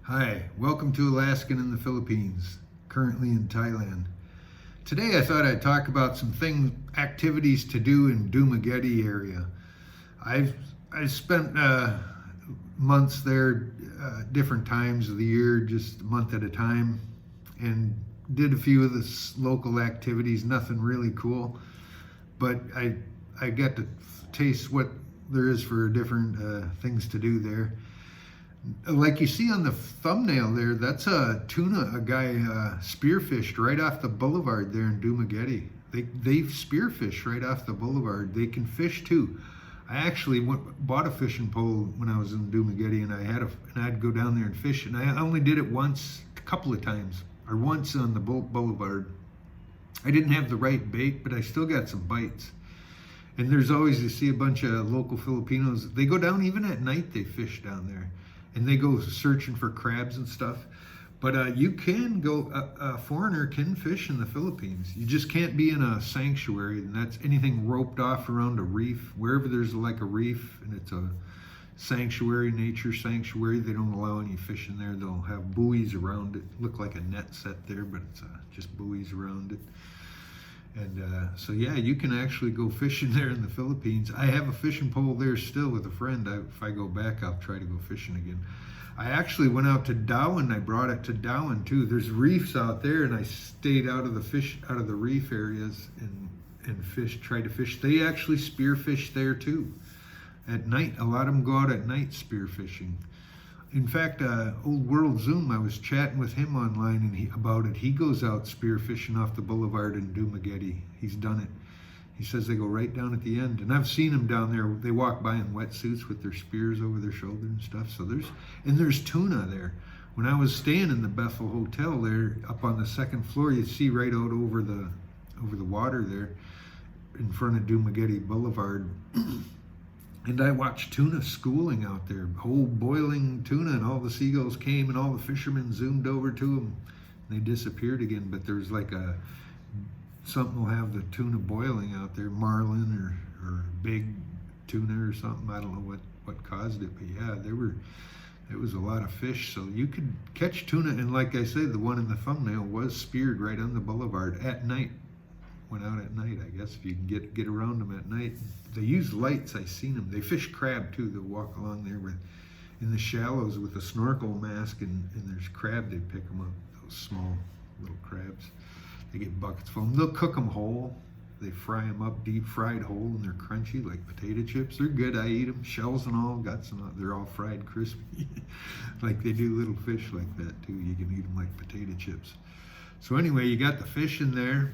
Hi, welcome to Alaskan in the Philippines, currently in Thailand. Today I thought I'd talk about some activities to do in Dumaguete area. I've spent months there, different times of the year, just a month at a time, and did a few of the local activities, nothing really cool, but I got to taste what there is for different things to do there. Like you see on the thumbnail there, that's a tuna a guy spearfished right off the boulevard there in Dumaguete. They spearfish right off the boulevard. They can fish too. I actually bought a fishing pole when I was in Dumaguete, and I'd go down there and fish. And I only did it once, a couple of times, or once on the boulevard. I didn't have the right bait, but I still got some bites. And there's always, you see a bunch of local Filipinos. They go down even at night. They fish down there. And they go searching for crabs and stuff. But you can go, a foreigner can fish in the Philippines. You just can't be in a sanctuary, and that's anything roped off around a reef. Wherever there's like a reef and it's a sanctuary, nature sanctuary, they don't allow any fish in there. They'll have buoys around it. Look like a net set there, but it's just buoys around it. And so yeah, you can actually go fishing there in the Philippines. I have a fishing pole there still with a friend. If I go back, I'll try to go fishing again. I actually went out to Darwin. I brought it to Darwin too. There's reefs out there, and I stayed out of the reef areas and tried to fish. They actually spearfish there too. At night, a lot of them go out at night spearfishing. In fact, Old World Zoom, I was chatting with him online and about it. He goes out spearfishing off the boulevard in Dumaguete. He's done it. He says they go right down at the end. And I've seen them down there. They walk by in wetsuits with their spears over their shoulder and stuff. So there's tuna there. When I was staying in the Bethel Hotel there, up on the second floor, you see right out over the water there in front of Dumaguete Boulevard. And I watched tuna schooling out there, whole boiling tuna, and all the seagulls came and all the fishermen zoomed over to them. And they disappeared again, but there's like something will have the tuna boiling out there, marlin or big tuna or something. I don't know what caused it, but yeah, there was a lot of fish. So you could catch tuna, and like I said, the one in the thumbnail was speared right on the boulevard at night. Went out at night, I guess, if you can get around them at night. They use lights. I seen them. They fish crab too. They'll walk along there in the shallows with a snorkel mask, and there's crab. They pick them up, those small little crabs. They get buckets full. They'll cook them whole. They fry them up, deep fried whole, and they're crunchy like potato chips. They're good. I eat them, shells and all, guts and all. They're all fried crispy, like they do little fish like that too. You can eat them like potato chips. So anyway, you got the fish in there.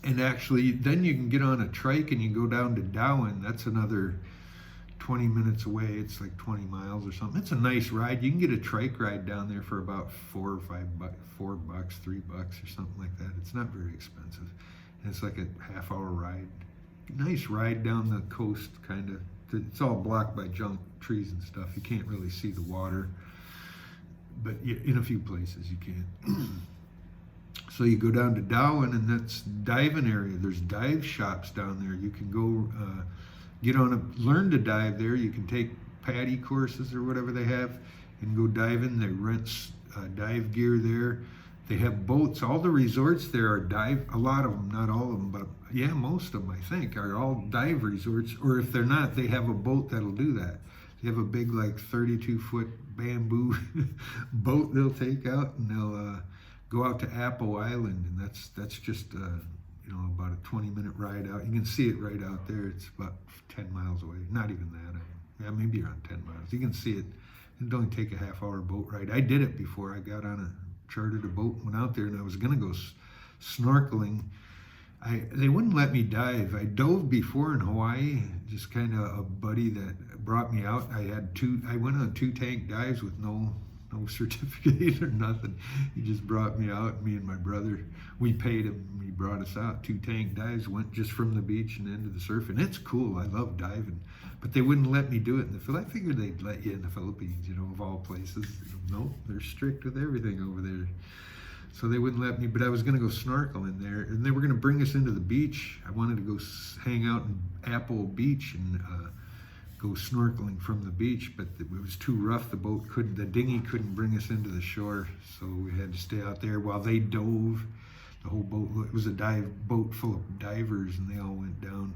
And actually, then you can get on a trike and you go down to Darwin. That's another 20 minutes away. It's like 20 miles or something. It's a nice ride. You can get a trike ride down there for about $4 or $5, $4, $3 or something like that. It's not very expensive. And it's like a half-hour ride. Nice ride down the coast, kind of. It's all blocked by junk trees and stuff. You can't really see the water. But in a few places you can. So you go down to Darwin, and that's diving area. There's dive shops down there. You can go learn to dive there. You can take PADI courses or whatever they have and go diving. They rent dive gear there. They have boats. All the resorts there are a lot of them, not all of them, but yeah, most of them I think are all dive resorts. Or if they're not, they have a boat that'll do that. They have a big like 32-foot bamboo boat they'll take out, and they'll go out to Apple Island, and that's just about a 20-minute ride out. You can see it right out there. It's about 10 miles away. Not even that. Yeah, maybe around 10 miles. You can see it. It'd only take a half-hour boat ride. I did it before. I got on chartered a boat, went out there, and I was gonna go snorkeling. They wouldn't let me dive. I dove before in Hawaii. Just kind of a buddy that brought me out. I went on 2 tank dives with no certificate or nothing. He just brought me out, me and my brother. We paid him, he brought us out. 2 tank dives, went just from the beach and into the surf. And it's cool, I love diving. But they wouldn't let me do it in the Philippines. I figured they'd let you in the Philippines, of all places. Nope, they're strict with everything over there. So they wouldn't let me, but I was gonna go snorkeling there. And they were gonna bring us into the beach. I wanted to go hang out in Apple Beach and go snorkeling from the beach, but it was too rough. The dinghy couldn't bring us into the shore, so we had to stay out there while they dove. The whole boat, it was a boat full of divers, and they all went down,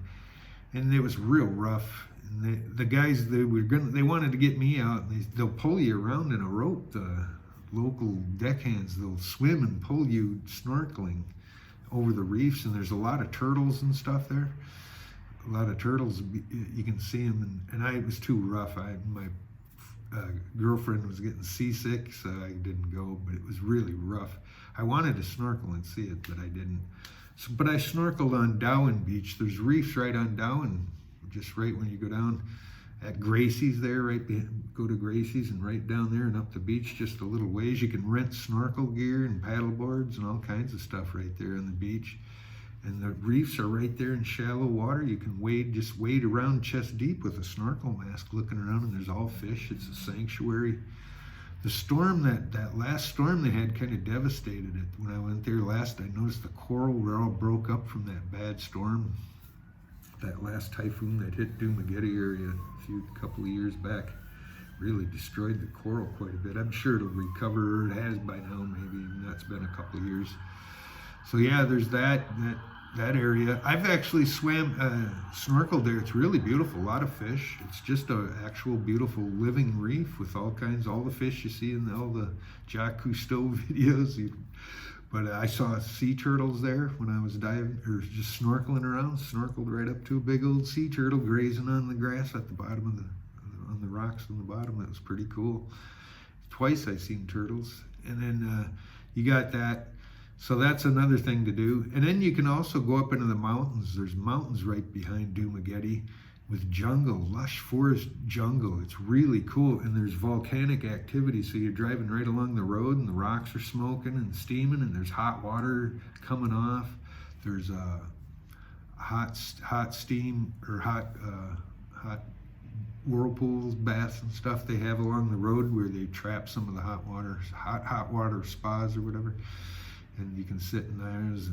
and it was real rough. And the guys, they wanted to get me out, and they'll pull you around in a rope. The local deckhands, they'll swim and pull you snorkeling over the reefs, and there's a lot of turtles and stuff there. A lot of turtles, you can see them, and it was too rough. My girlfriend was getting seasick, so I didn't go, but it was really rough. I wanted to snorkel and see it, but I didn't. But I snorkeled on Darwin Beach. There's reefs right on Darwin, just right when you go down at Gracie's there, go to Gracie's, and right down there and up the beach just a little ways. You can rent snorkel gear and paddle boards and all kinds of stuff right there on the beach. And the reefs are right there in shallow water. You can just wade around chest deep with a snorkel mask looking around, and there's all fish. It's a sanctuary. The storm, that last storm they had, kind of devastated it. When I went there last, I noticed the coral were all broke up from that bad storm. That last typhoon that hit Dumaguete area a couple of years back really destroyed the coral quite a bit. I'm sure it'll recover, or it has by now maybe, and that's been a couple of years. So yeah, there's that area. I've actually snorkeled there. It's really beautiful, a lot of fish. It's just an actual beautiful living reef with all the fish you see in all the Jacques Cousteau videos. But I saw sea turtles there when I was diving, or just snorkeling around. Snorkeled right up to a big old sea turtle grazing on the grass at the bottom on the rocks on the bottom. That was pretty cool. Twice I seen turtles. And then you got that. So that's another thing to do. And then you can also go up into the mountains. There's mountains right behind Dumaguete with jungle, lush forest jungle. It's really cool. And there's volcanic activity. So you're driving right along the road, and the rocks are smoking and steaming, and there's hot water coming off. There's hot steam, or hot whirlpools, baths and stuff they have along the road where they trap some of the hot water spas or whatever. And you can sit in those,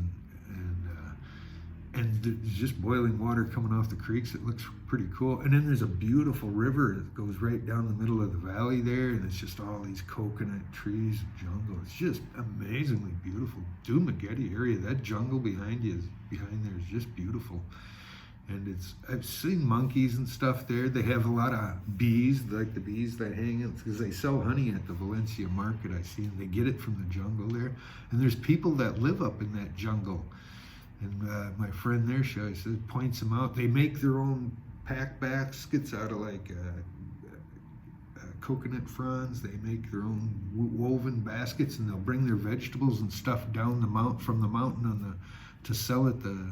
and there's just boiling water coming off the creeks. It looks pretty cool. And then there's a beautiful river that goes right down the middle of the valley there, and it's just all these coconut trees and jungle. It's just amazingly beautiful. Dumaguete area, that jungle behind there is just beautiful. And I've seen monkeys and stuff there. They have a lot of bees, like the bees that hang in, because they sell honey at the Valencia market. I see, and they get it from the jungle there. And there's people that live up in that jungle. And my friend there, points them out. They make their own pack baskets out of coconut fronds. They make their own woven baskets, and they'll bring their vegetables and stuff down from the mountain to sell at the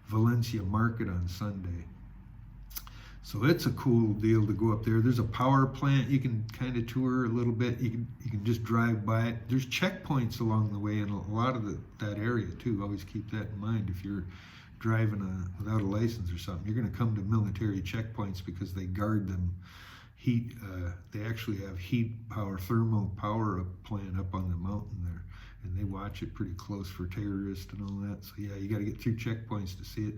Valencia market on Sunday. So it's a cool deal to go up there. There's a power plant you can kind of tour a little bit. You can just drive by it. There's checkpoints along the way in a lot of that area too. Always keep that in mind. If you're driving without a license or something, you're going to come to military checkpoints because they guard them. They actually have thermal power plant up on the mountain there, and they watch it pretty close for terrorists and all that. So yeah, you got to get through checkpoints to see it.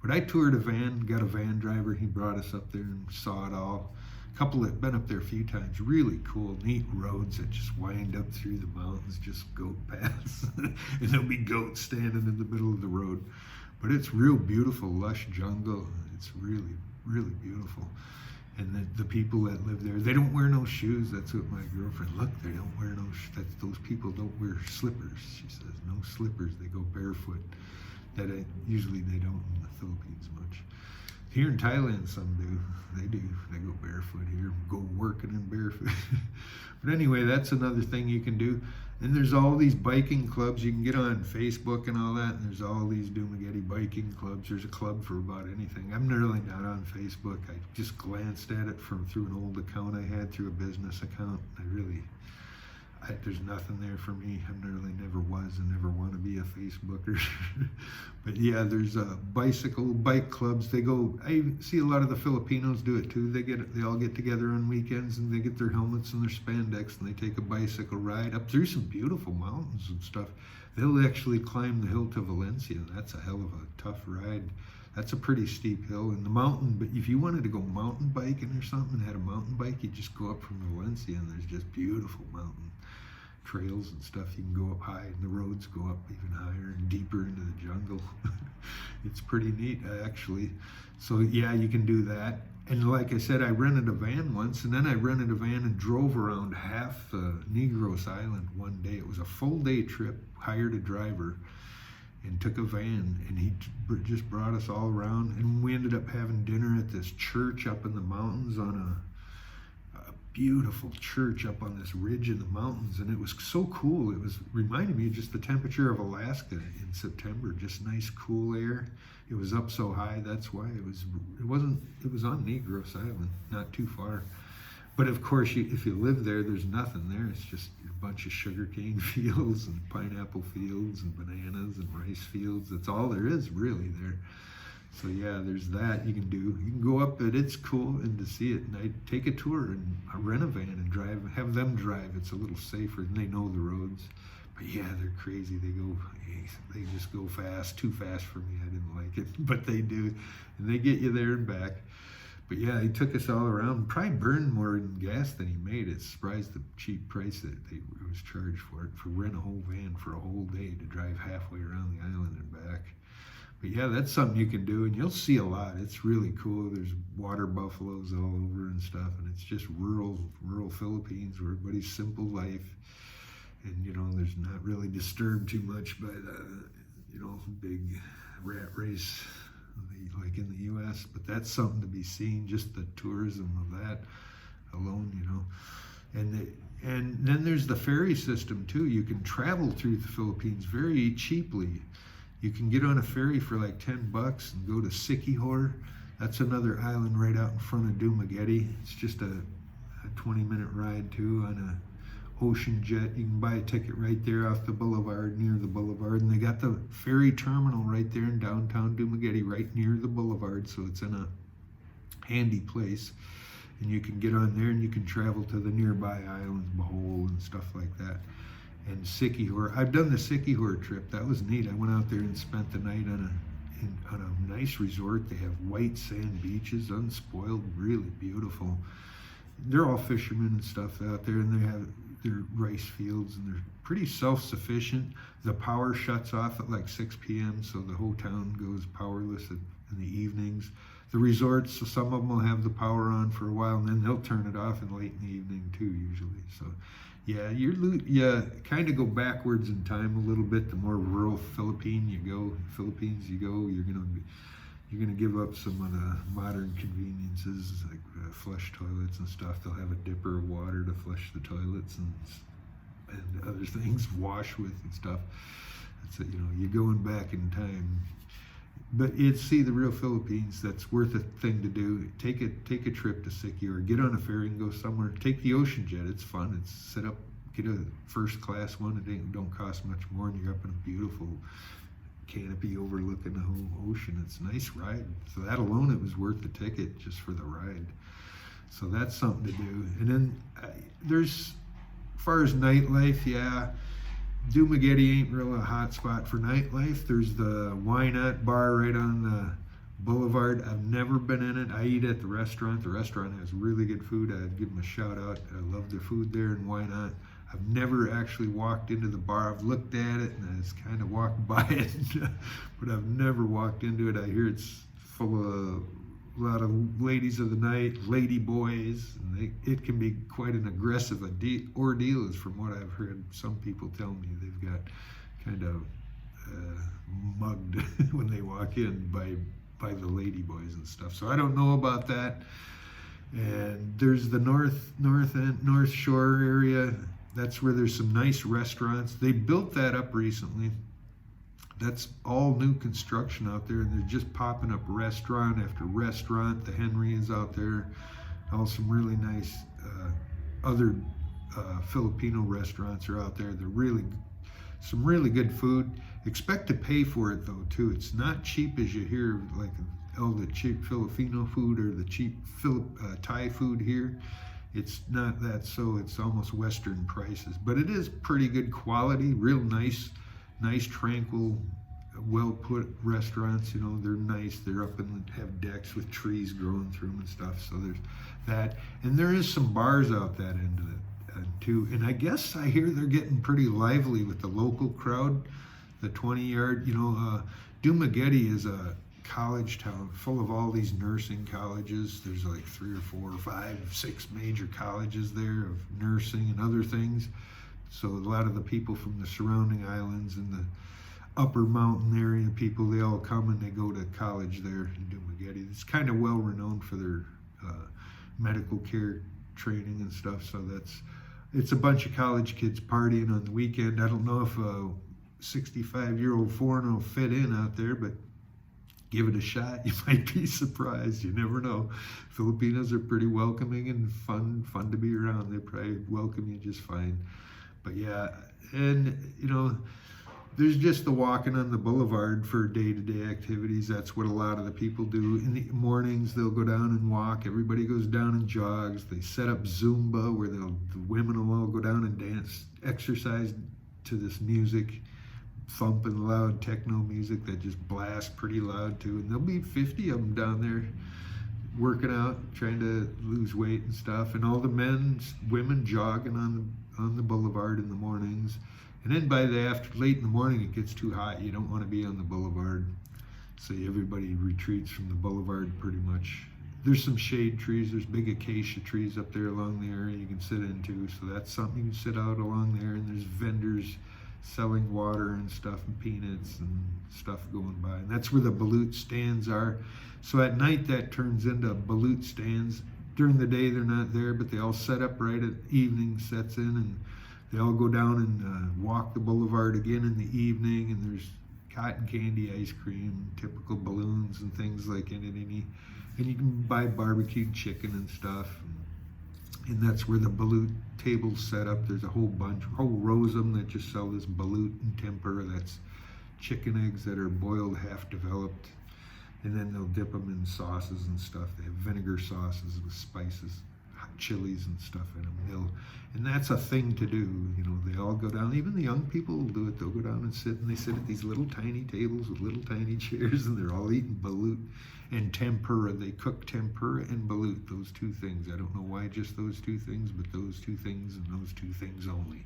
But I toured got a van driver. He brought us up there and saw it all. A couple that been up there a few times. Really cool, neat roads that just wind up through the mountains, just goat paths. And there'll be goats standing in the middle of the road. But it's real beautiful, lush jungle. It's really, really beautiful. And the people that live there, they don't wear no shoes. That's what my girlfriend, look, they don't wear no shoes. Those people don't wear slippers. She says, no slippers, they go barefoot. Usually they don't in the Philippines much. Here in Thailand, some do. They go barefoot here, go working in barefoot. But anyway, that's another thing you can do. And there's all these biking clubs. You can get on Facebook and all that, and there's all these Dumaguete biking clubs. There's a club for about anything. I'm really not on Facebook. I just glanced at it through an old account I had, through a business account. There's nothing there for me. I really never was and never want to be a Facebooker. But yeah, there's bike clubs. I see a lot of the Filipinos do it too. They all get together on weekends, and they get their helmets and their spandex, and they take a bicycle ride up through some beautiful mountains and stuff. They'll actually climb the hill to Valencia. That's a hell of a tough ride. That's a pretty steep hill. And the mountain, but if you wanted to go mountain biking or something, had a mountain bike, you just go up from Valencia, and there's just beautiful mountain trails and stuff. You can go up high, and the roads go up even higher and deeper into the jungle. It's pretty neat, actually. So yeah, you can do that. And like I said, I rented a van once, and then I rented a van and drove around half Negros Island one day. It was a full day trip, hired a driver, and took a van, and he just brought us all around. And we ended up having dinner at this church up in the mountains on a beautiful church up on this ridge in the mountains, and it was so cool. It was reminding me of just the temperature of Alaska in September, just nice cool air. It was up so high, that's why it was on Negros Island, not too far. But of course, if you live there, there's nothing there. It's just a bunch of sugarcane fields and pineapple fields and bananas and rice fields. That's all there is really there. So yeah, there's that you can do. You can go up, but it's cool, and to see it, and I take a tour and I rent a van and drive, have them drive. It's a little safer, and they know the roads. But yeah, they're crazy. They just go fast, too fast for me. I didn't like it, but they do, and they get you there and back. But yeah, he took us all around. Probably burned more in gas than he made. It's surprised the cheap price that it was charged for it, for rent a whole van for a whole day to drive halfway around the island and back. But yeah, that's something you can do, and you'll see a lot. It's really cool. There's water buffaloes all over and stuff, and it's just rural Philippines where everybody's simple life, and there's not really disturbed too much by the big rat race like in the U.S. But that's something to be seen, just the tourism of that alone, And then there's the ferry system too. You can travel through the Philippines very cheaply. You can get on a ferry for like $10 and go to Siquijor. That's another island right out in front of Dumaguete. It's just a 20-minute ride too on a ocean jet. You can buy a ticket right there off the boulevard, near the boulevard, and they got the ferry terminal right there in downtown Dumaguete, right near the boulevard, so it's in a handy place. And you can get on there and you can travel to the nearby islands, Bohol and stuff like that. And Siquijor, I've done the Siquijor trip. That was neat. I went out there and spent the night on a nice resort. They have white sand beaches, unspoiled, really beautiful. They're all fishermen and stuff out there, and they have their rice fields, and they're pretty self-sufficient. The power shuts off at like 6 p.m., so the whole town goes powerless in the evenings. The resorts, so some of them will have the power on for a while, and then they'll turn it off late in the evening too, usually. So yeah, you kind of go backwards in time a little bit. The more rural Philippines you go, you're gonna give up some of the modern conveniences like flush toilets and stuff. They'll have a dipper of water to flush the toilets and other things, wash with and stuff. It's you're going back in time. But see the real Philippines. That's worth a thing to do. Take a trip to Siquijor, get on a ferry and go somewhere. Take the ocean jet. It's fun. It's set up. Get a first class one. It don't cost much more, and you're up in a beautiful canopy overlooking the whole ocean. It's a nice ride. So that alone, it was worth the ticket just for the ride. So that's something to do. And then there's, as far as nightlife, yeah. Dumaguete ain't really a hot spot for nightlife. There's the Why Not bar right on the boulevard. I've never been in it. I eat at the restaurant. The restaurant has really good food. I'd give them a shout out. I love their food there, and Why Not. I've never actually walked into the bar. I've looked at it and I just kind of walked by it, but I've never walked into it. I hear it's full of a lot of ladies of the night, lady boys, and it can be quite an aggressive ordeal, is from what I've heard some people tell me. They've got kind of mugged when they walk in by the lady boys and stuff. So I don't know about that. And there's the North Shore area. That's where there's some nice restaurants. They built that up recently. That's all new construction out there, and they're just popping up restaurant after restaurant. The Henry is out there. All some really nice other Filipino restaurants are out there. They're some really good food. Expect to pay for it though too. It's not cheap as you hear, like the cheap Filipino food or the cheap Thai food here. It's not that, so it's almost Western prices, but it is pretty good quality, real nice tranquil well put restaurants. You know, they're nice. They're up and have decks with trees growing through them and stuff. So there's that, and there is some bars out that end of it too. And I guess I hear they're getting pretty lively with the local crowd. The 20-yard, Dumaguete is a college town full of all these nursing colleges. There's like 3 or 4 or 5, 6 major colleges there of nursing and other things. So a lot of the people from the surrounding islands and the upper mountain area people, they all come and they go to college there in Dumaguete. It's kind of well renowned for their medical care training and stuff. So it's a bunch of college kids partying on the weekend. I don't know if a 65-year-old foreigner will fit in out there, but give it a shot. You might be surprised. You never know. Filipinos are pretty welcoming and fun to be around. They probably welcome you just fine. But yeah, and there's just the walking on the boulevard for day-to-day activities. That's what a lot of the people do. In the mornings, they'll go down and walk. Everybody goes down and jogs. They set up Zumba where the women will all go down and dance, exercise to this music, thumping loud techno music that just blasts pretty loud too. And there'll be 50 of them down there working out, trying to lose weight and stuff. And all the women jogging on the boulevard in the mornings. And then by late in the morning, it gets too hot. You don't want to be on the boulevard. So everybody retreats from the boulevard pretty much. There's some shade trees. There's big acacia trees up there along the area you can sit into. So that's something you can sit out along there. And there's vendors selling water and stuff and peanuts and stuff going by. And that's where the balut stands are. So at night, that turns into balut stands. During the day, they're not there, but they all set up right at evening sets in, and they all go down and walk the boulevard again in the evening, and there's cotton candy, ice cream, typical balloons and things like in it. And you can buy barbecued chicken and stuff. And that's where the balut table's set up. There's a whole rows of them that just sell this balut and tempura. That's chicken eggs that are boiled, half developed. And then they'll dip them in sauces and stuff. They have vinegar sauces with spices, hot chilies and stuff in them. And that's a thing to do. They all go down. Even the young people will do it. They'll go down and sit, and they sit at these little tiny tables with little tiny chairs, and they're all eating balut and tempura. They cook tempura and balut, those two things. I don't know why just those two things, but those two things and those two things only.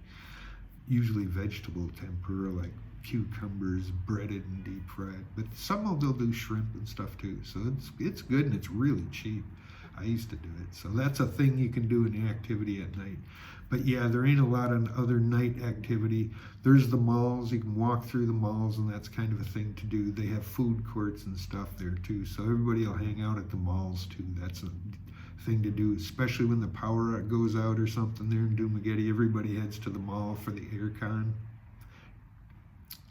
Usually vegetable tempura, like cucumbers, breaded and deep fried. But some of them they'll do shrimp and stuff too. So it's good, and it's really cheap. I used to do it. So that's a thing you can do in the activity at night. But yeah, there ain't a lot of other night activity. There's the malls. You can walk through the malls, and that's kind of a thing to do. They have food courts and stuff there too. So everybody will hang out at the malls too. That's a thing to do, especially when the power goes out or something there in Dumaguete. Everybody heads to the mall for the aircon.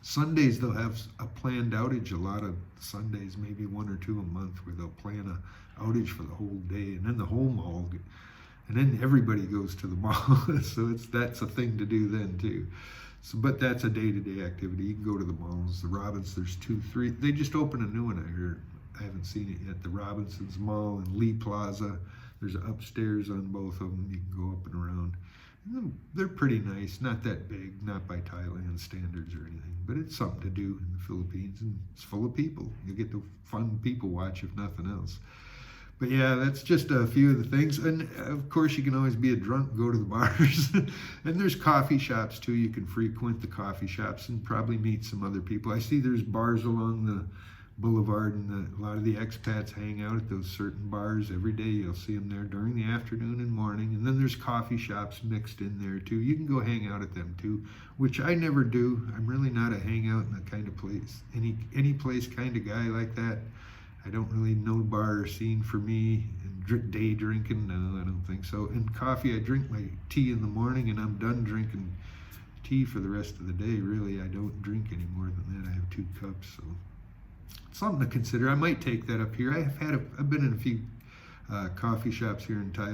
Sundays, they'll have a planned outage. A lot of Sundays, maybe 1 or 2 a month, where they'll plan a outage for the whole day, and then the whole mall, and then everybody goes to the mall. So that's a thing to do then too. So, but that's a day-to-day activity. You can go to the malls. The Robbins, there's 2, 3. They just opened a new one, I heard. I haven't seen it yet. The Robinsons Mall and Lee Plaza. There's upstairs on both of them. You can go up and around. And they're pretty nice. Not that big, not by Thailand standards or anything, but it's something to do in the Philippines, and it's full of people. You get to fun people watch, if nothing else. But yeah, that's just a few of the things. And of course, you can always be a drunk, go to the bars. And there's coffee shops too. You can frequent the coffee shops and probably meet some other people. I see there's bars along the boulevard, and a lot of the expats hang out at those certain bars every day. You'll see them there during the afternoon and morning. And then there's coffee shops mixed in there too. You can go hang out at them too, which I never do. I'm really not a hangout in that kind of place. Any place kind of guy like that. I don't really know bar scene for me. And day drinking, no, I don't think so. And coffee, I drink my tea in the morning, and I'm done drinking tea for the rest of the day. Really, I don't drink any more than that. I have 2 cups, so something to consider. I might take that up here. I've been in a few coffee shops here in Thailand.